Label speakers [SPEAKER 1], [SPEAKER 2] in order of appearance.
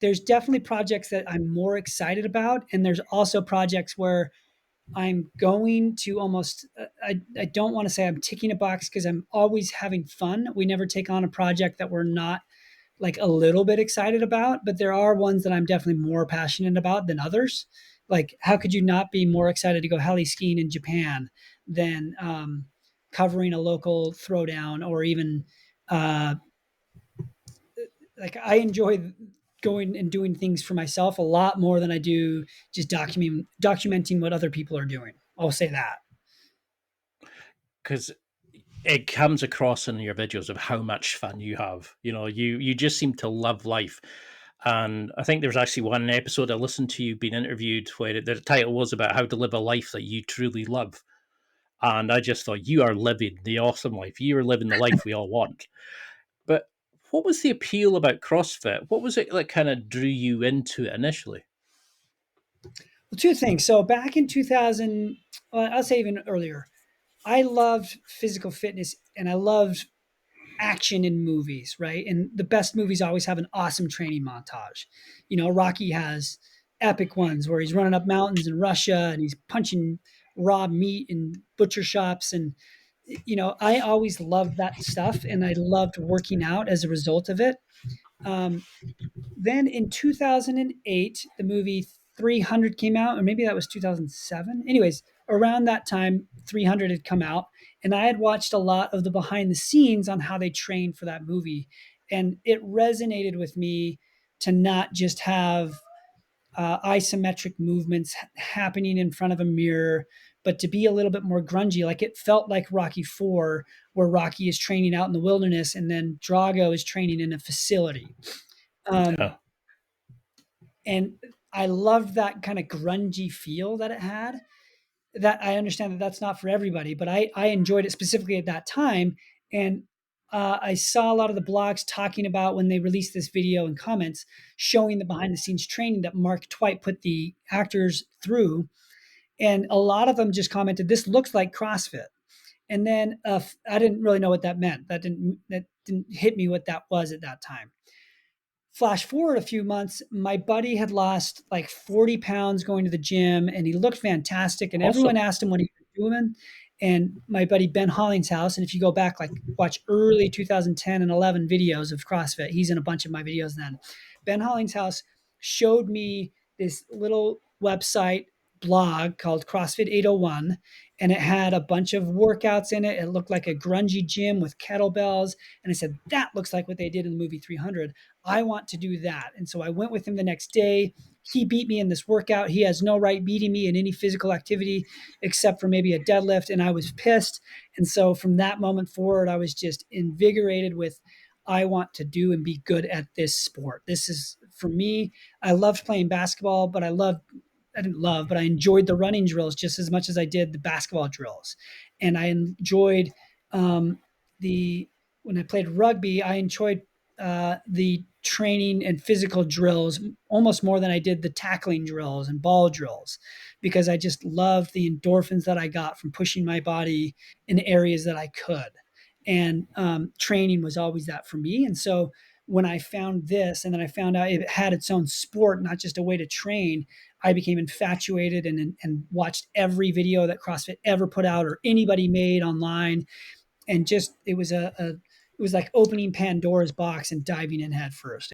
[SPEAKER 1] there's definitely projects that I'm more excited about, and there's also projects where I'm going to almost, I don't want to say I'm ticking a box because I'm always having fun. We never take on a project that we're not like a little bit excited about, but there are ones that I'm definitely more passionate about than others. Like, how could you not be more excited to go heli skiing in Japan than covering a local throwdown, or even uh, like I enjoy going and doing things for myself a lot more than I do just documenting what other people are doing. I'll say that.
[SPEAKER 2] Because it comes across in your videos of how much fun you have. You just seem to love life. And I think there was actually one episode I listened to you being interviewed where the title was about how to live a life that you truly love. And I just thought, you are living the awesome life. You are living the life we all want. But what was the appeal about CrossFit? What was it that kind of drew you into it initially?
[SPEAKER 1] Well, two things. So back in 2000, well, I'll say even earlier, I loved physical fitness and I loved action in movies, right? And the best movies always have an awesome training montage. Rocky has epic ones where he's running up mountains in Russia and he's punching raw meat in butcher shops. And, I always loved that stuff and I loved working out as a result of it. Um, then in 2008, the movie 300 came out, or maybe that was 2007. Anyways, around that time, 300 had come out, and I had watched a lot of the behind the scenes on how they trained for that movie. And it resonated with me to not just have isometric movements happening in front of a mirror, but to be a little bit more grungy. Like it felt like Rocky 4, where Rocky is training out in the wilderness and then Drago is training in a facility. Um,
[SPEAKER 2] Yeah.
[SPEAKER 1] and I loved that kind of grungy feel that it had. That I understand that that's not for everybody, but I enjoyed it specifically at that time. And I saw a lot of the blogs talking about when they released this video and comments showing the behind the scenes training that Mark Twight put the actors through. And a lot of them just commented, "This looks like CrossFit." And then I didn't really know what that meant. That didn't hit me what that was at that time. Flash forward a few months, my buddy had lost like 40 pounds going to the gym and he looked fantastic. And everyone
[SPEAKER 2] Awesome.
[SPEAKER 1] asked him what he was doing. And my buddy Ben Hollingshouse, and if you go back, like watch early 2010 and 11 videos of CrossFit, he's in a bunch of my videos then. Ben Hollingshouse showed me this little website blog called CrossFit 801, and it had a bunch of workouts in it. It looked like a grungy gym with kettlebells. And I said, that looks like what they did in the movie 300. I want to do that. And so I went with him the next day. He beat me in this workout. He has no right beating me in any physical activity except for maybe a deadlift. And I was pissed. And so from that moment forward, I was just invigorated with, I want to do and be good at this sport. This is for me. I loved playing basketball, but I didn't love, but I enjoyed the running drills just as much as I did the basketball drills. And I enjoyed the, when I played rugby, I enjoyed the training and physical drills almost more than I did the tackling drills and ball drills because I just loved the endorphins that I got from pushing my body in areas that I could. And training was always that for me. And so when I found this and then I found out it had its own sport, not just a way to train, I became infatuated and watched every video that CrossFit ever put out or anybody made online. And just, it was like opening Pandora's box and diving in head first.